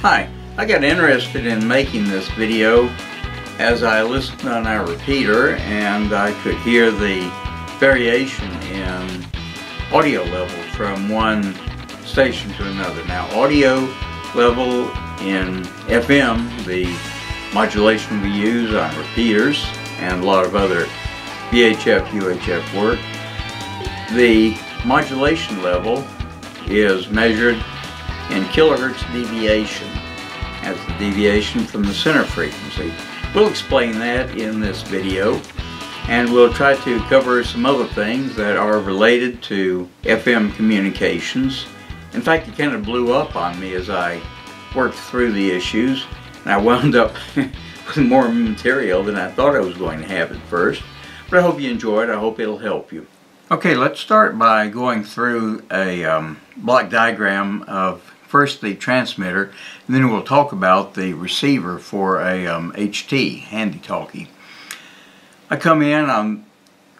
Hi, I got interested in making this video as I listened on our repeater and I could hear the variation in audio level from one station to another. Now, audio level in FM, the modulation we use on repeaters and a lot of other VHF, UHF work, the modulation level is measured in kilohertz deviation as the deviation from the center frequency. We'll explain that in this video, and we'll try to cover some other things that are related to FM communications. In fact, it kind of blew up on me as I worked through the issues, and I wound up with more material than I thought I was going to have at first. But I hope you enjoy it. I hope it'll help you. Okay, let's start by going through a block diagram of first the transmitter, and then we'll talk about the receiver for a HT, handy talkie. I come in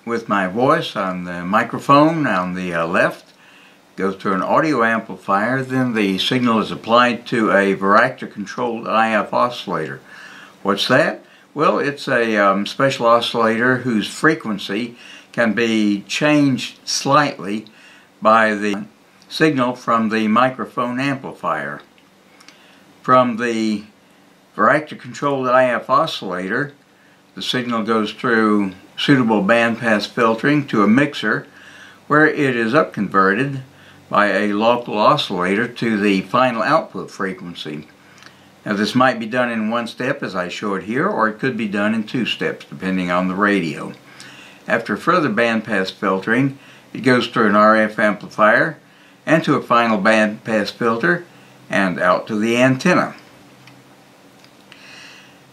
with my voice on the microphone on the left, goes through an audio amplifier, then the signal is applied to a varactor controlled IF oscillator. What's that? Well, it's a special oscillator whose frequency can be changed slightly by the signal from the microphone amplifier. From the varactor controlled IF oscillator, the signal goes through suitable bandpass filtering to a mixer where it is upconverted by a local oscillator to the final output frequency. Now, this might be done in one step as I show it here, or it could be done in two steps depending on the radio. After further bandpass filtering, it goes through an RF amplifier and to a final bandpass filter and out to the antenna.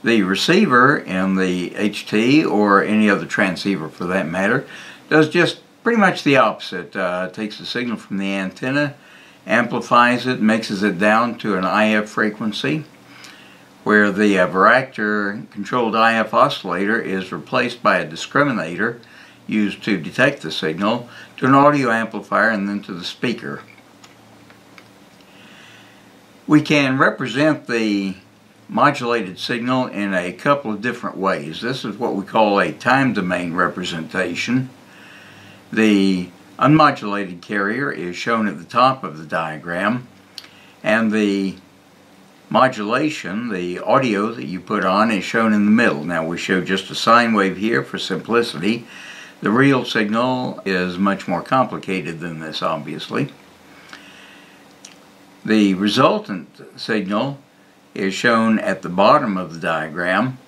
The receiver in the HT, or any other transceiver for that matter, does just pretty much the opposite. Takes the signal from the antenna, amplifies it, mixes it down to an IF frequency, where the varactor controlled IF oscillator is replaced by a discriminator used to detect the signal, to an audio amplifier, and then to the speaker. We can represent the modulated signal in a couple of different ways. This is what we call a time domain representation. The unmodulated carrier is shown at the top of the diagram, and the modulation, the audio that you put on, is shown in the middle. Now, we show just a sine wave here for simplicity. The real signal is much more complicated than this, obviously. The resultant signal is shown at the bottom of the diagram,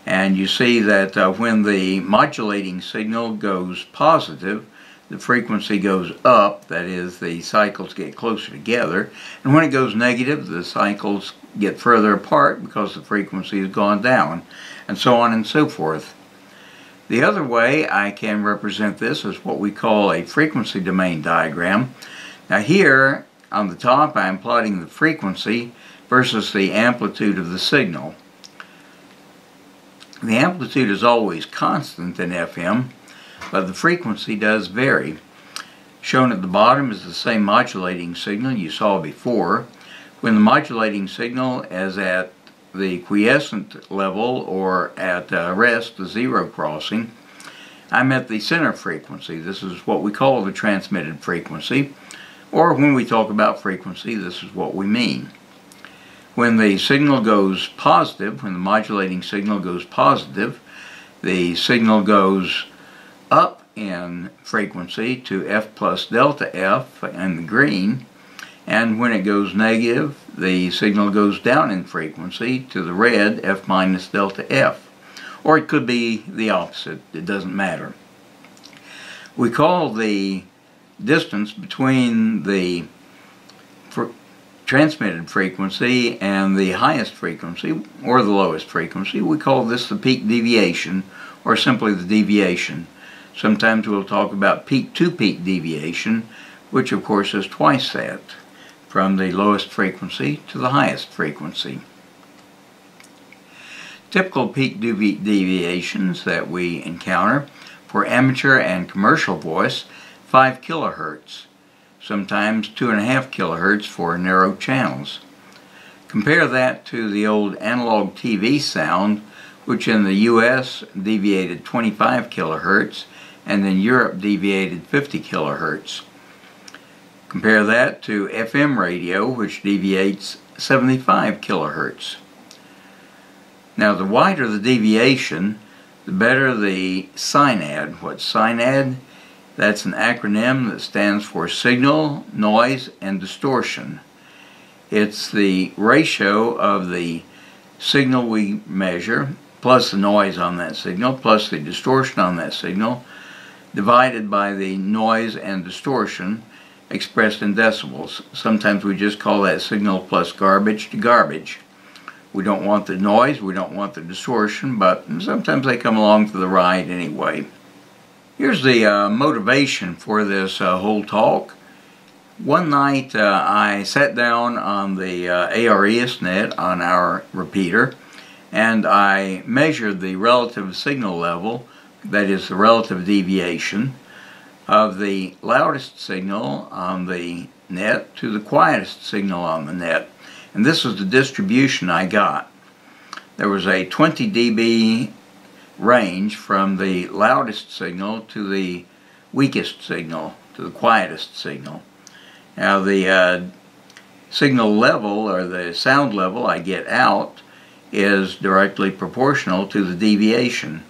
and you see that when the modulating signal goes positive, the frequency goes up, that is, the cycles get closer together, and when it goes negative, the cycles get further apart because the frequency has gone down, and so on and so forth. The other way I can represent this is what we call a frequency domain diagram. Now, here on the top I am plotting the frequency versus the amplitude of the signal. The amplitude is always constant in FM, but the frequency does vary. Shown at the bottom is the same modulating signal you saw before. When the modulating signal is at the quiescent level, or at rest, the zero crossing, I'm at the center frequency. This is what we call the transmitted frequency, or when we talk about frequency, this is what we mean. When the signal goes positive, when the modulating signal goes positive, the signal goes up in frequency to F plus delta F in the green, and when it goes negative, the signal goes down in frequency to the red, F minus delta F. Or it could be the opposite, it doesn't matter. We call the distance between the transmitted frequency and the highest frequency, or the lowest frequency, we call this the peak deviation, or simply the deviation. Sometimes we'll talk about peak-to-peak deviation, which of course is twice that, from the lowest frequency to the highest frequency. Typical peak deviations that we encounter for amateur and commercial voice, 5 kilohertz. sometimes 2.5 kilohertz for narrow channels. Compare that to the old analog TV sound, which in the US deviated 25 kilohertz and in Europe deviated 50 kilohertz. Compare that to FM radio, which deviates 75 kilohertz. Now, the wider the deviation, the better the synad. What's synad? That's an acronym that stands for signal, noise, and distortion. It's the ratio of the signal we measure, plus the noise on that signal, plus the distortion on that signal, divided by the noise and distortion expressed in decibels. Sometimes we just call that signal plus garbage to garbage. We don't want the noise, we don't want the distortion, but sometimes they come along for the ride anyway. Here's the motivation for this whole talk. One night I sat down on the ARESnet on our repeater, and I measured the relative signal level, that is the relative deviation, of the loudest signal on the net to the quietest signal on the net. And this was the distribution I got. There was a 20 dB range from the loudest signal to the weakest signal, to the quietest signal. Now the signal level, or the sound level I get out, is directly proportional to the deviation.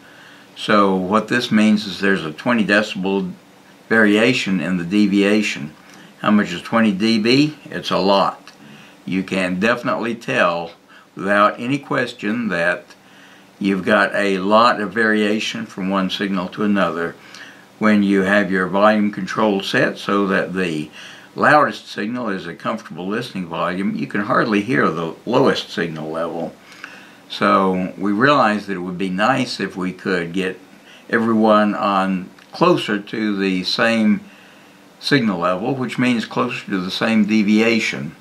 So what this means is there's a 20 decibel variation in the deviation. How much is 20 dB? It's a lot. You can definitely tell without any question that you've got a lot of variation from one signal to another when you have your volume control set so that the loudest signal is a comfortable listening volume. You can hardly hear the lowest signal level. So we realized that it would be nice if we could get everyone on closer to the same signal level, which means closer to the same deviation.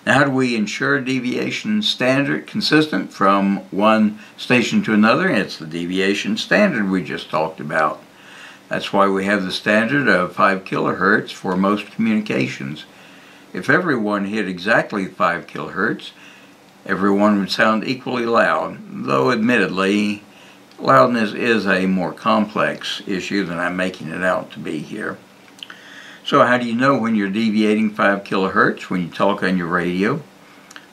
Now, how do we ensure deviation standard consistent from one station to another? It's the deviation standard we just talked about. That's why we have the standard of 5 kilohertz for most communications. If everyone hit exactly 5 kilohertz, everyone would sound equally loud, though admittedly loudness is a more complex issue than I'm making it out to be here. So how do you know when you're deviating 5 kilohertz when you talk on your radio?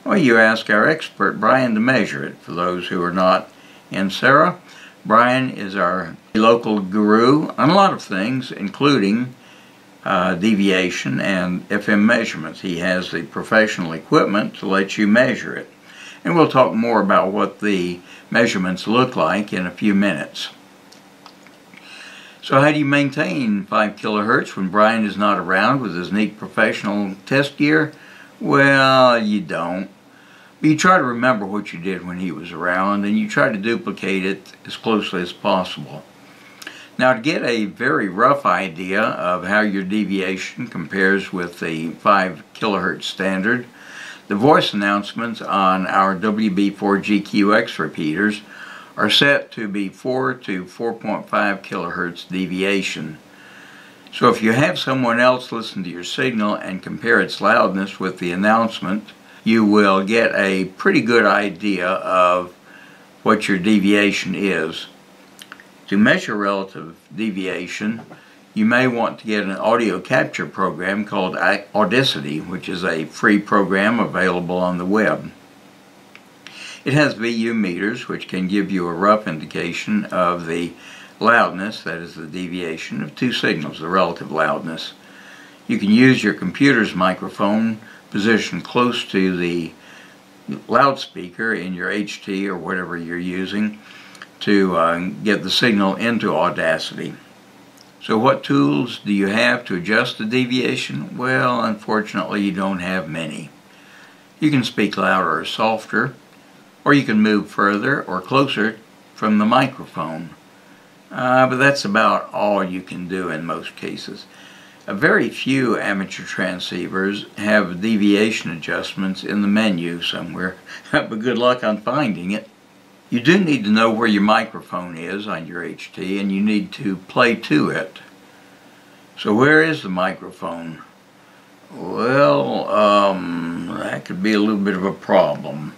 Well, you ask our expert Brian to measure it. For those who are not in Sarah, Brian is our local guru on a lot of things, including deviation and FM measurements. He has the professional equipment to let you measure it. And we'll talk more about what the measurements look like in a few minutes. So how do you maintain 5 kilohertz when Brian is not around with his neat professional test gear? Well, you don't. But you try to remember what you did when he was around, and you try to duplicate it as closely as possible. Now, to get a very rough idea of how your deviation compares with the 5 kilohertz standard, the voice announcements on our WB4GQX repeaters are set to be 4 to 4.5 kilohertz deviation. So if you have someone else listen to your signal and compare its loudness with the announcement, you will get a pretty good idea of what your deviation is. To measure relative deviation, you may want to get an audio capture program called Audacity, which is a free program available on the web. It has VU meters, which can give you a rough indication of the loudness, that is the deviation, of two signals, the relative loudness. You can use your computer's microphone positioned close to the loudspeaker in your HT or whatever you're using to get the signal into Audacity. So what tools do you have to adjust the deviation? Well, unfortunately, you don't have many. You can speak louder or softer, or you can move further or closer from the microphone. But that's about all you can do in most cases. Very few amateur transceivers have deviation adjustments in the menu somewhere, but good luck on finding it. You do need to know where your microphone is on your HT, and you need to play to it. So where is the microphone? Well, that could be a little bit of a problem.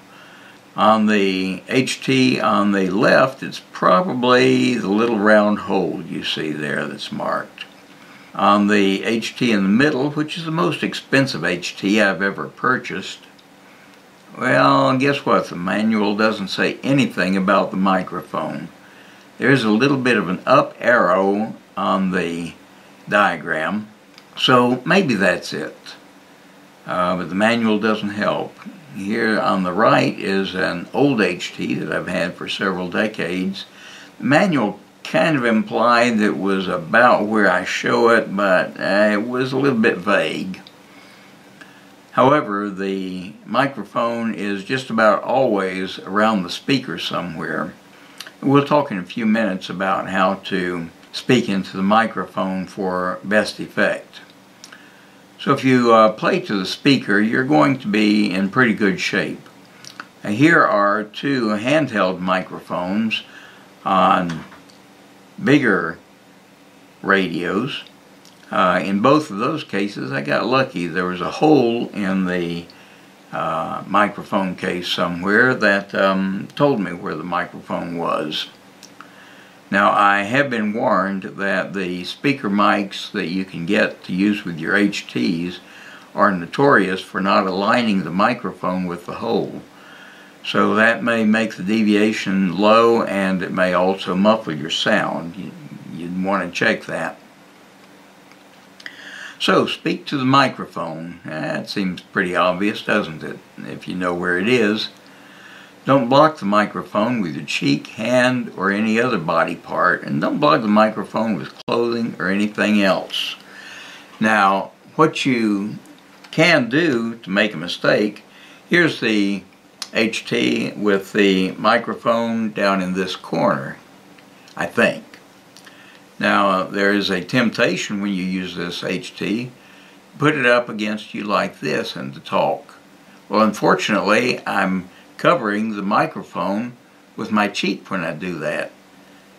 On the HT on the left, it's probably the little round hole you see there that's marked. On the HT in the middle, which is the most expensive HT I've ever purchased, well, guess what? The manual doesn't say anything about the microphone. There's a little bit of an up arrow on the diagram, so maybe that's it. But the manual doesn't help. Here on the right is an old HT that I've had for several decades. The manual kind of implied that it was about where I show it, but it was a little bit vague. However, the microphone is just about always around the speaker somewhere. We'll talk in a few minutes about how to speak into the microphone for best effect. So if you play to the speaker, you're going to be in pretty good shape. Now, here are two handheld microphones on bigger radios. In both of those cases, I got lucky. There was a hole in the microphone case somewhere that told me where the microphone was. Now, I have been warned that the speaker mics that you can get to use with your HTs are notorious for not aligning the microphone with the hole. So that may make the deviation low, and it may also muffle your sound. You'd want to check that. So, speak to the microphone. That seems pretty obvious, doesn't it? If you know where it is. Don't block the microphone with your cheek, hand, or any other body part, and don't block the microphone with clothing or anything else. Now, what you can do to make a mistake, here's the HT with the microphone down in this corner, I think. Now, there is a temptation when you use this HT, put it up against you like this and to talk. Well, unfortunately, I'm covering the microphone with my cheek when I do that.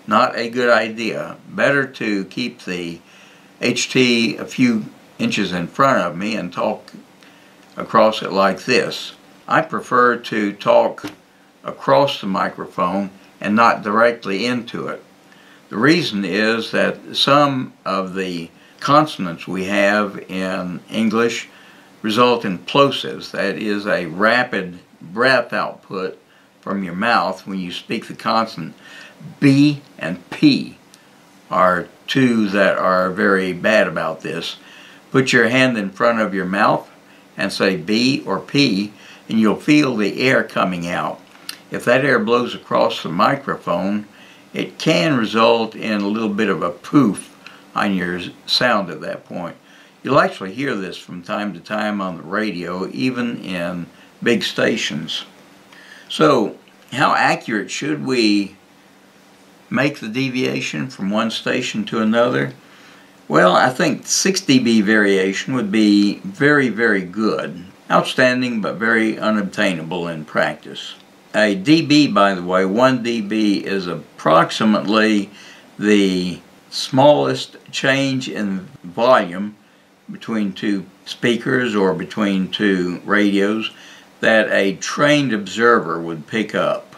Not a good idea. Better to keep the HT a few inches in front of me and talk across it like this. I prefer to talk across the microphone and not directly into it. The reason is that some of the consonants we have in English result in plosives. That is a rapid breath output from your mouth when you speak the consonant. B and P are two that are very bad about this. Put your hand in front of your mouth and say B or P, and you'll feel the air coming out. If that air blows across the microphone, it can result in a little bit of a poof on your sound at that point. You'll actually hear this from time to time on the radio, even in big stations. So, how accurate should we make the deviation from one station to another? Well, I think 6 dB variation would be very, very good. Outstanding, but very unobtainable in practice. A dB, by the way, 1 dB is approximately the smallest change in volume between two speakers or between two radios that a trained observer would pick up.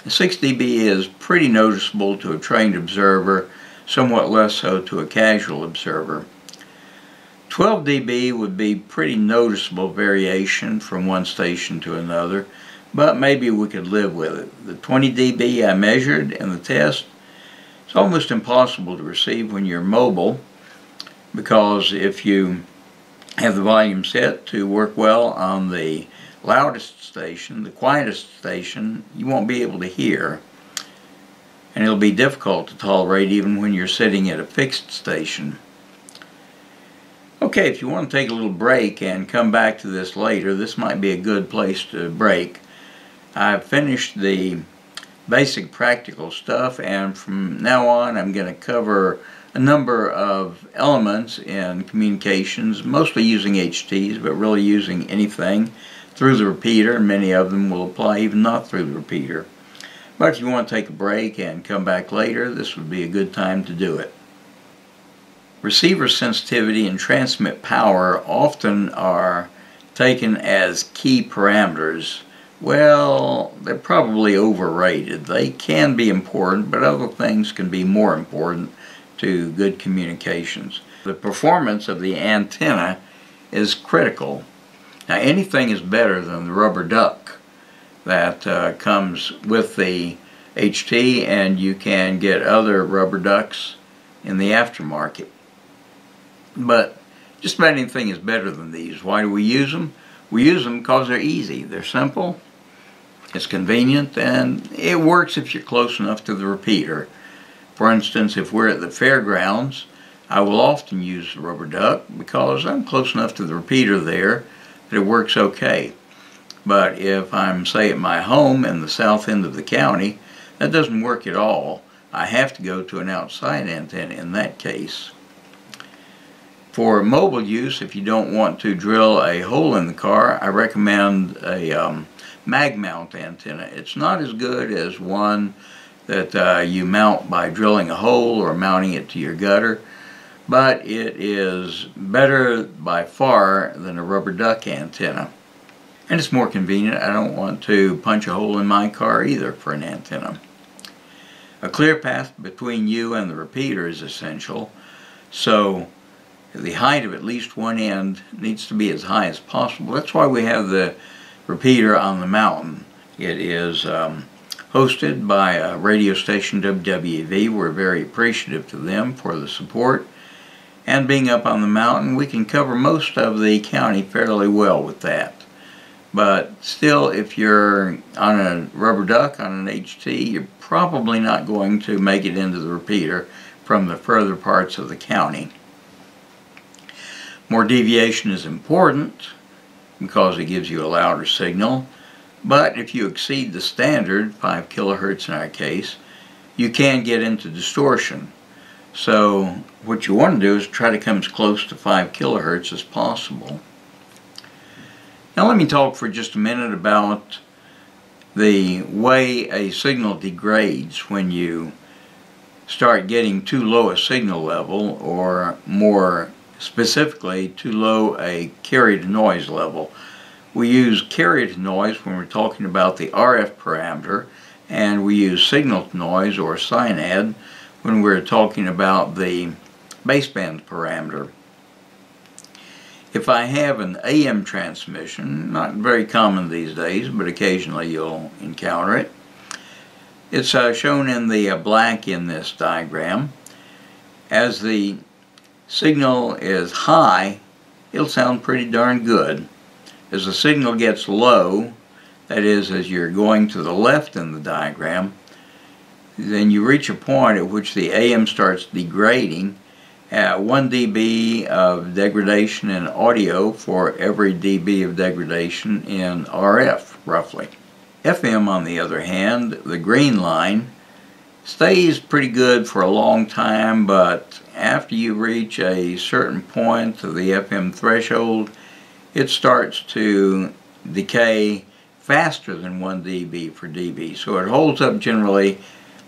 6 dB is pretty noticeable to a trained observer, somewhat less so to a casual observer. 12 dB would be pretty noticeable variation from one station to another, but maybe we could live with it. The 20 dB I measured in the test, it's almost impossible to receive when you're mobile, because if you have the volume set to work well on the loudest station, the quietest station, you won't be able to hear. And it'll be difficult to tolerate even when you're sitting at a fixed station. Okay, if you want to take a little break and come back to this later, this might be a good place to break. I've finished the basic practical stuff, and from now on I'm going to cover a number of elements in communications, mostly using HTs, but really using anything through the repeater, and many of them will apply even not through the repeater. But if you want to take a break and come back later, this would be a good time to do it. Receiver sensitivity and transmit power often are taken as key parameters. Well, they're probably overrated. They can be important, but other things can be more important to good communications. The performance of the antenna is critical. Now, anything is better than the rubber duck that comes with the HT, and you can get other rubber ducks in the aftermarket. But just about anything is better than these. Why do we use them? We use them because they're easy, they're simple, it's convenient, and it works if you're close enough to the repeater. For instance, if we're at the fairgrounds, I will often use the rubber duck because I'm close enough to the repeater there that it works okay. But if I'm, say, at my home in the south end of the county, that doesn't work at all. I have to go to an outside antenna in that case. For mobile use, if you don't want to drill a hole in the car, I recommend a mag mount antenna. It's not as good as one that you mount by drilling a hole or mounting it to your gutter, but it is better by far than a rubber duck antenna. And it's more convenient. I don't want to punch a hole in my car either for an antenna. A clear path between you and the repeater is essential, so the height of at least one end needs to be as high as possible. That's why we have the repeater on the mountain. It is hosted by a radio station, WWV. We're very appreciative to them for the support. And being up on the mountain, we can cover most of the county fairly well with that. But still, if you're on a rubber duck, on an HT, you're probably not going to make it into the repeater from the further parts of the county. More deviation is important because it gives you a louder signal, but if you exceed the standard, 5 kilohertz in our case, you can get into distortion. So what you want to do is try to come as close to 5 kilohertz as possible. Now let me talk for just a minute about the way a signal degrades when you start getting too low a signal level, or more specifically too low a carrier to noise level. We use carrier to noise when we're talking about the RF parameter, and we use signal to noise or SINAD when we're talking about the baseband parameter. If I have an AM transmission, not very common these days, but occasionally you'll encounter it. It's shown in the black in this diagram. As the signal is high, it'll sound pretty darn good. As the signal gets low, that is, as you're going to the left in the diagram, then you reach a point at which the AM starts degrading at 1 dB of degradation in audio for every dB of degradation in RF, roughly. FM, on the other hand, the green line, stays pretty good for a long time, but after you reach a certain point of the FM threshold, it starts to decay faster than 1 dB per dB. So it holds up generally,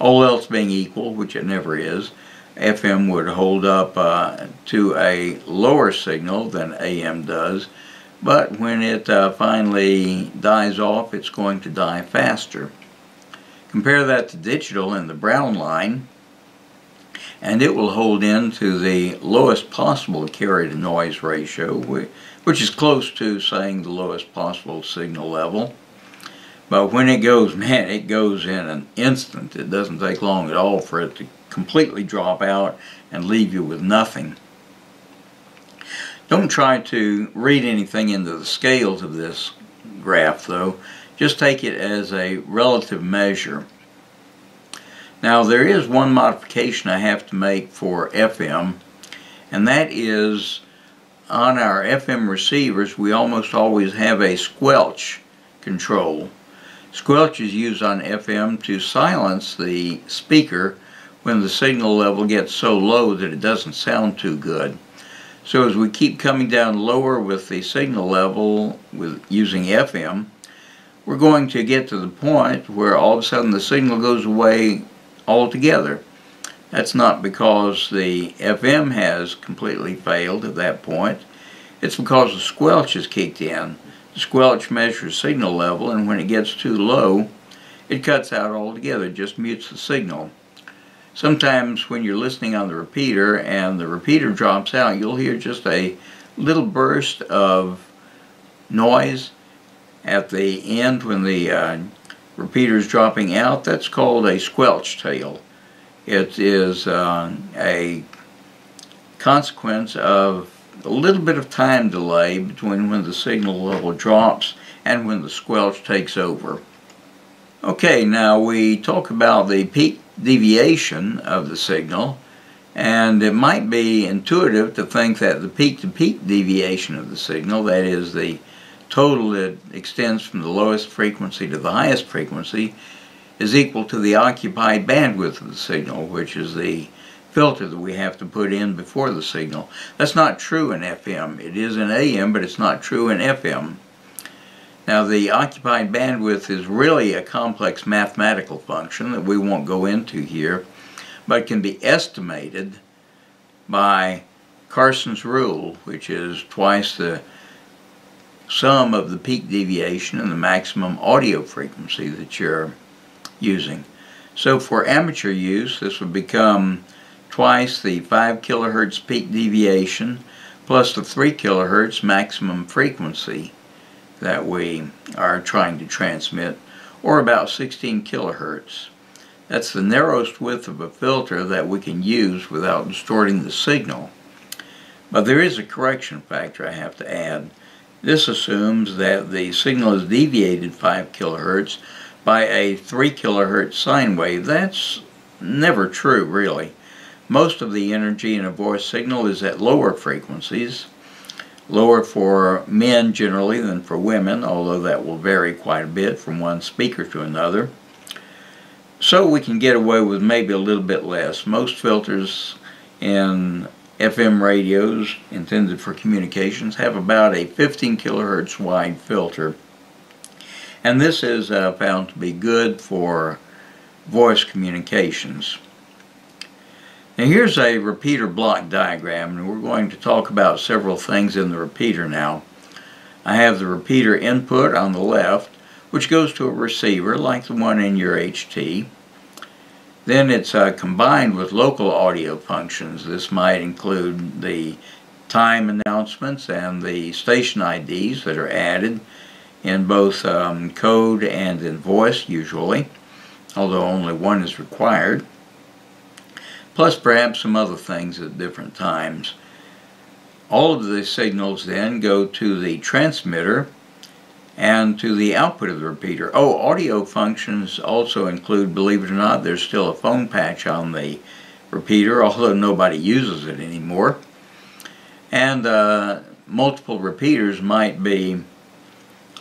all else being equal, which it never is. FM would hold up to a lower signal than AM does, but when it finally dies off, it's going to die faster. Compare that to digital in the brown line, and it will hold in to the lowest possible carrier to noise ratio, which is close to saying the lowest possible signal level. But when it goes, man, it goes in an instant. It doesn't take long at all for it to completely drop out and leave you with nothing. Don't try to read anything into the scales of this graph, though. Just take it as a relative measure. Now, there is one modification I have to make for FM, and that is on our FM receivers we almost always have a squelch control. Squelch is used on FM to silence the speaker when the signal level gets so low that it doesn't sound too good. So as we keep coming down lower with the signal level with using FM, we're going to get to the point where all of a sudden the signal goes away altogether. That's not because the FM has completely failed at that point. It's because the squelch has kicked in. The squelch measures signal level, and when it gets too low, it cuts out altogether, just mutes the signal. Sometimes when you're listening on the repeater and the repeater drops out, you'll hear just a little burst of noise at the end when the repeater is dropping out. That's called a squelch tail. It is a consequence of a little bit of time delay between when the signal level drops and when the squelch takes over. Okay, now we talk about the peak deviation of the signal, and it might be intuitive to think that the peak-to-peak deviation of the signal, that is the total that extends from the lowest frequency to the highest frequency, is equal to the occupied bandwidth of the signal, which is the filter that we have to put in before the signal. That's not true in FM. It is in AM, but it's not true in FM. Now, the occupied bandwidth is really a complex mathematical function that we won't go into here, but can be estimated by Carson's rule, which is twice the sum of the peak deviation and the maximum audio frequency that you're using. So for amateur use, this would become twice the 5 kilohertz peak deviation plus the 3 kilohertz maximum frequency that we are trying to transmit, or about 16 kilohertz. That's the narrowest width of a filter that we can use without distorting the signal. But there is a correction factor I have to add. This assumes that the signal is deviated 5 kilohertz by a 3 kilohertz sine wave. That's never true, really. Most of the energy in a voice signal is at lower frequencies, lower for men generally than for women, although that will vary quite a bit from one speaker to another. So we can get away with maybe a little bit less. Most filters in FM radios intended for communications have about a 15 kilohertz wide filter. And this is found to be good for voice communications. Now here's a repeater block diagram, and we're going to talk about several things in the repeater now. I have the repeater input on the left, which goes to a receiver like the one in your HT. Then it's combined with local audio functions. This might include the time announcements and the station IDs that are added in both code and in voice usually, although only one is required, plus perhaps some other things at different times. All of the signals then go to the transmitter and to the output of the repeater. Oh, audio functions also include, believe it or not, there's still a phone patch on the repeater, although nobody uses it anymore. And multiple repeaters might be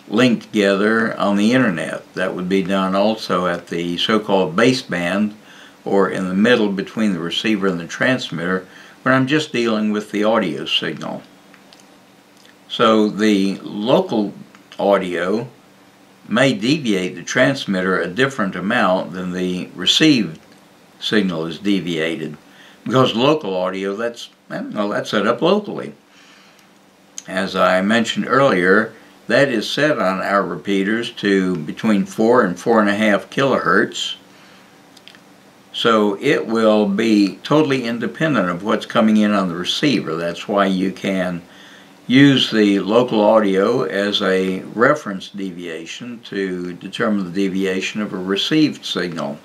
linked together on the internet. That would be done also at the so-called baseband, or in the middle between the receiver and the transmitter, when I'm just dealing with the audio signal. So the local audio may deviate the transmitter a different amount than the received signal is deviated, because local audio, that's set up locally. As I mentioned earlier, that is set on our repeaters to between 4 and 4.5 kilohertz. So it will be totally independent of what's coming in on the receiver. That's why you can use the local audio as a reference deviation to determine the deviation of a received signal.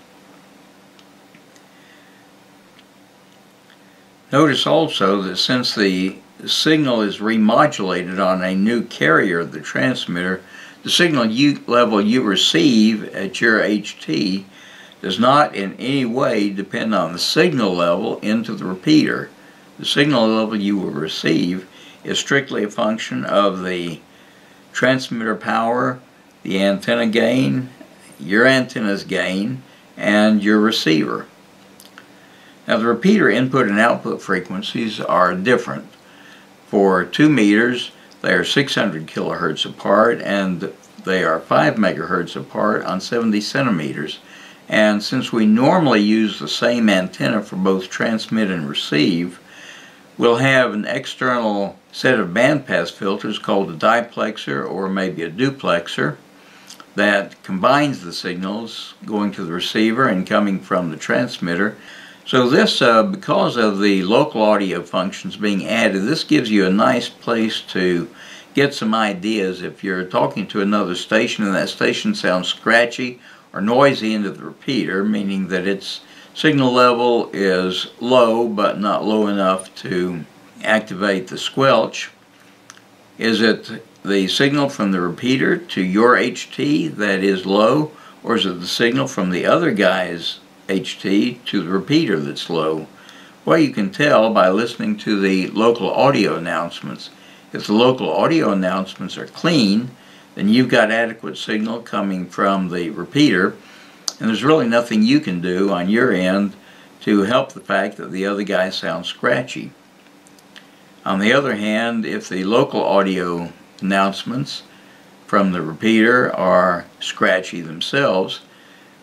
Notice also that since the signal is remodulated on a new carrier of the transmitter, the signal level you receive at your HT does not in any way depend on the signal level into the repeater. The signal level you will receive is strictly a function of the transmitter power, the antenna gain, your antenna's gain, and your receiver. Now the repeater input and output frequencies are different. For 2 meters, they are 600 kilohertz apart, and they are 5 megahertz apart on 70 centimeters. And since we normally use the same antenna for both transmit and receive, we'll have an external set of bandpass filters called a diplexer or maybe a duplexer that combines the signals going to the receiver and coming from the transmitter. So this, because of the local audio functions being added, this gives you a nice place to get some ideas if you're talking to another station and that station sounds scratchy or noisy into the repeater, meaning that its signal level is low but not low enough to activate the squelch. Is it the signal from the repeater to your HT that is low, or is it the signal from the other guy's HT to the repeater that's low? Well, you can tell by listening to the local audio announcements. If the local audio announcements are clean, then you've got adequate signal coming from the repeater, and there's really nothing you can do on your end to help the fact that the other guy sounds scratchy. On the other hand, if the local audio announcements from the repeater are scratchy themselves,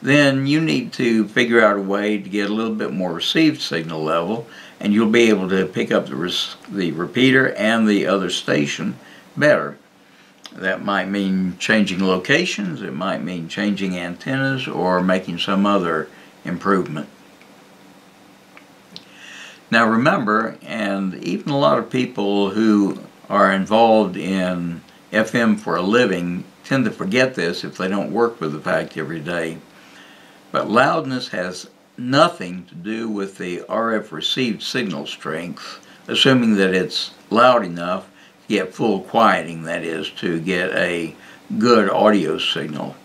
then you need to figure out a way to get a little bit more received signal level, and you'll be able to pick up the repeater and the other station better. That might mean changing locations, it might mean changing antennas, or making some other improvement. Now remember, and even a lot of people who are involved in FM for a living tend to forget this if they don't work with the fact every day, but loudness has nothing to do with the RF received signal strength, assuming that it's loud enough to get full quieting, that is, to get a good audio signal.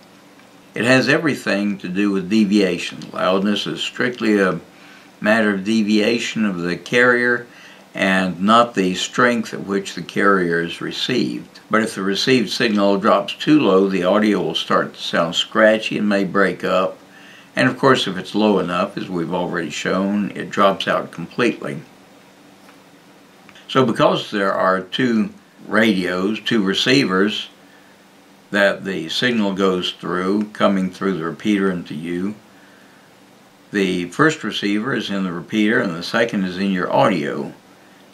It has everything to do with deviation. Loudness is strictly a matter of deviation of the carrier and not the strength at which the carrier is received. But if the received signal drops too low, the audio will start to sound scratchy and may break up. And of course, if it's low enough, as we've already shown, it drops out completely. So because there are two radios, two receivers that the signal goes through, coming through the repeater into you, the first receiver is in the repeater and the second is in your audio.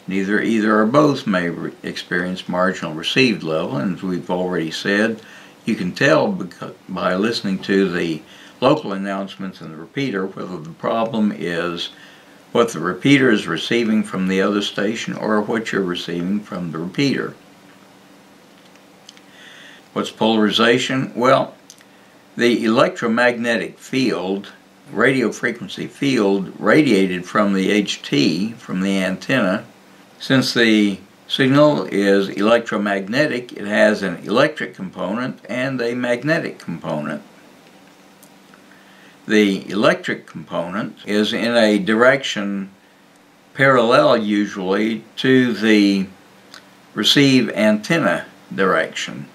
Either or both may experience marginal received level, and as we've already said, you can tell by listening to the local announcements in the repeater whether the problem is what the repeater is receiving from the other station or what you're receiving from the repeater. What's polarization? Well, the electromagnetic field, radio frequency field, radiated from the HT, from the antenna. Since the signal is electromagnetic, it has an electric component and a magnetic component. The electric component is in a direction parallel usually to the receive antenna direction.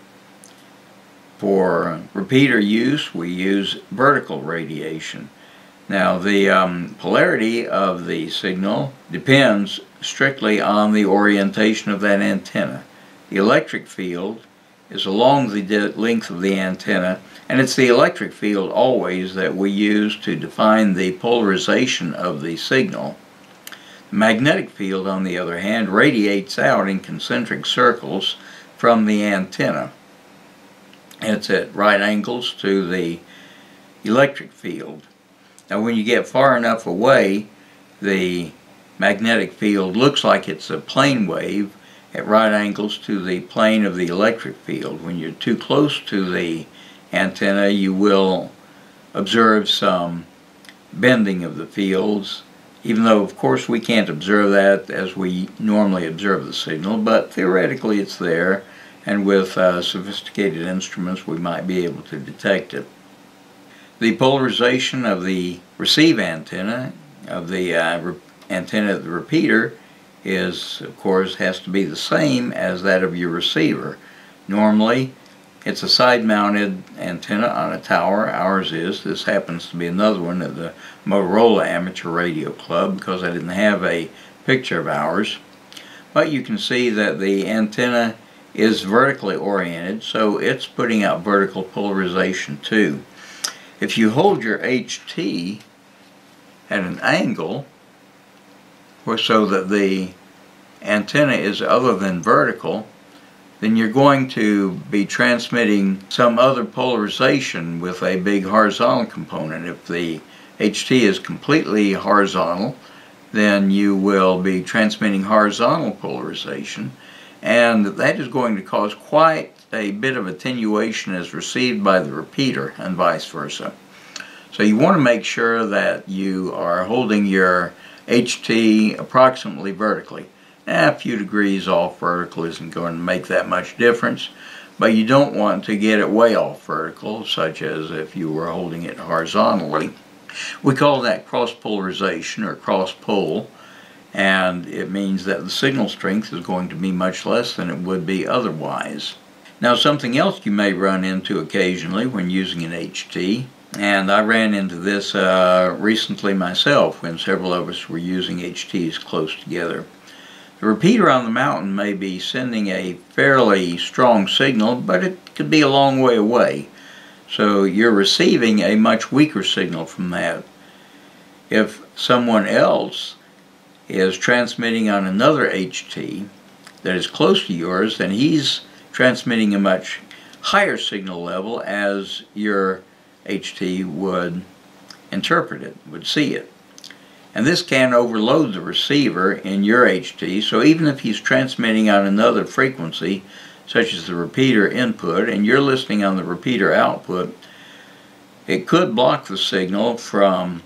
For repeater use, we use vertical radiation. Now, the polarity of the signal depends strictly on the orientation of that antenna. The electric field is along the length of the antenna, and it's the electric field always that we use to define the polarization of the signal. The magnetic field, on the other hand, radiates out in concentric circles from the antenna. It's at right angles to the electric field. Now, when you get far enough away, the magnetic field looks like it's a plane wave at right angles to the plane of the electric field. When you're too close to the antenna, you will observe some bending of the fields, even though, of course, we can't observe that as we normally observe the signal, but theoretically it's there, and with sophisticated instruments we might be able to detect it. The polarization of the receive antenna, of the antenna of the repeater, is, of course, has to be the same as that of your receiver. Normally, it's a side-mounted antenna on a tower. Ours is. This happens to be another one at the Motorola Amateur Radio Club because I didn't have a picture of ours. But you can see that the antenna is vertically oriented, so it's putting out vertical polarization too. If you hold your HT at an angle, or so that the antenna is other than vertical, then you're going to be transmitting some other polarization with a big horizontal component. If the HT is completely horizontal, then you will be transmitting horizontal polarization, and that is going to cause quite a bit of attenuation as received by the repeater, and vice versa. So you want to make sure that you are holding your HT approximately vertically. A few degrees off vertical isn't going to make that much difference, but you don't want to get it way off vertical, such as if you were holding it horizontally. We call that cross polarization or cross pole, and it means that the signal strength is going to be much less than it would be otherwise. Now, something else you may run into occasionally when using an HT, and I ran into this recently myself when several of us were using HTs close together. The repeater on the mountain may be sending a fairly strong signal, but it could be a long way away. So you're receiving a much weaker signal from that. If someone else is transmitting on another HT that is close to yours, then he's transmitting a much higher signal level as your HT would interpret it, would see it. And this can overload the receiver in your HT, so even if he's transmitting on another frequency, such as the repeater input, and you're listening on the repeater output, it could block the signal from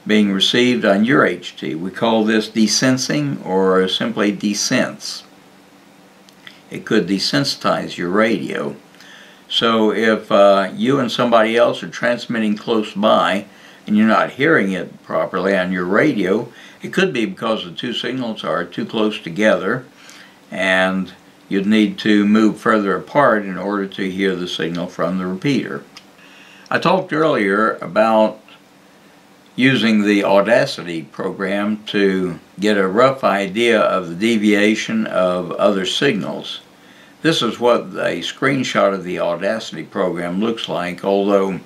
being received on your HT. We call this desensing, or simply Dsense. It could desensitize your radio. So if you and somebody else are transmitting close by and you're not hearing it properly on your radio, it could be because the two signals are too close together and you'd need to move further apart in order to hear the signal from the repeater. I talked earlier about using the Audacity program to get a rough idea of the deviation of other signals. This is what a screenshot of the Audacity program looks like, although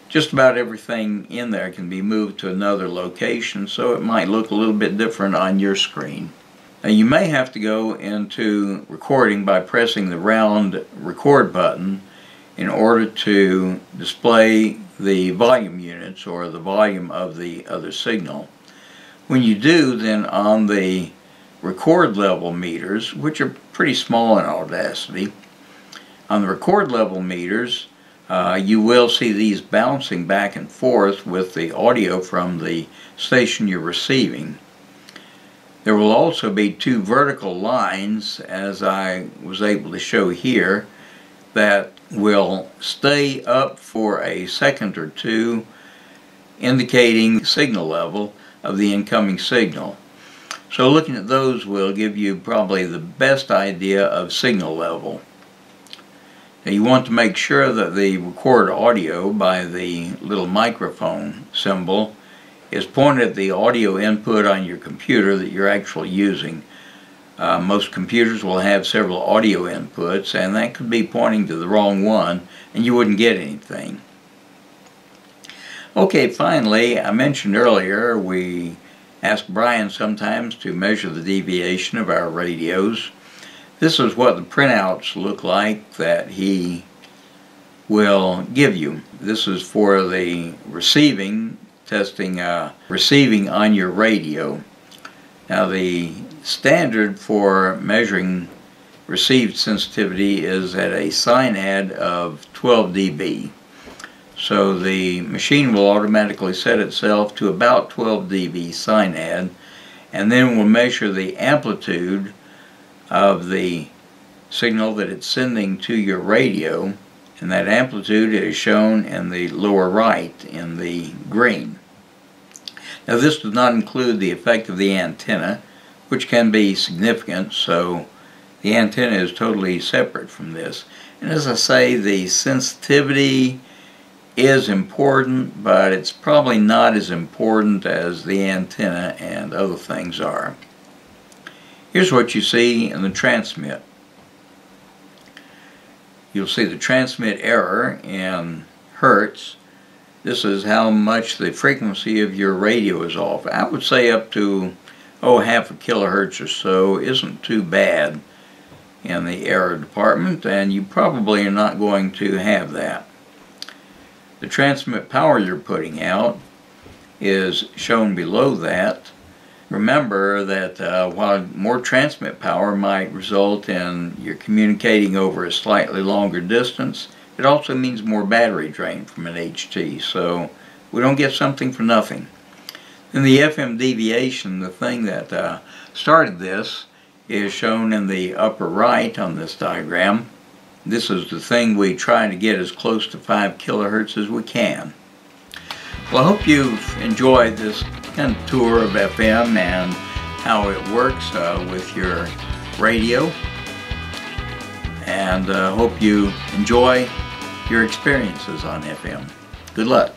just about everything in there can be moved to another location, so it might look a little bit different on your screen. Now, you may have to go into recording by pressing the round record button in order to display the volume units, or the volume of the other signal. When you do, then on the record level meters, which are pretty small in Audacity, on the record level meters, you will see these bouncing back and forth with the audio from the station you're receiving. There will also be two vertical lines, as I was able to show here, that will stay up for a second or two, indicating the signal level of the incoming signal. So looking at those will give you probably the best idea of signal level. Now, you want to make sure that the record audio by the little microphone symbol is pointed at the audio input on your computer that you're actually using. Most computers will have several audio inputs, and that could be pointing to the wrong one and you wouldn't get anything. Okay, finally, I mentioned earlier we ask Brian sometimes to measure the deviation of our radios. This is what the printouts look like that he will give you. This is for the receiving, testing receiving on your radio. Now, the standard for measuring received sensitivity is at a SINAD of 12 dB. So the machine will automatically set itself to about 12 dB SINAD, and then will measure the amplitude of the signal that it's sending to your radio, and that amplitude is shown in the lower right in the green. Now, this does not include the effect of the antenna, which can be significant, so the antenna is totally separate from this. And as I say, the sensitivity is important, but it's probably not as important as the antenna and other things are. Here's what you see in the transmit. You'll see the transmit error in hertz. This is how much the frequency of your radio is off. I would say up to, half a kilohertz or so isn't too bad in the error department, and you probably are not going to have that. The transmit power you're putting out is shown below that. Remember that while more transmit power might result in you're communicating over a slightly longer distance, it also means more battery drain from an HT, so we don't get something for nothing. In the FM deviation, the thing that started this is shown in the upper right on this diagram. This is the thing we try to get as close to 5 kilohertz as we can. Well, I hope you've enjoyed this kind of tour of FM and how it works with your radio, and hope you enjoy your experiences on FM. Good luck.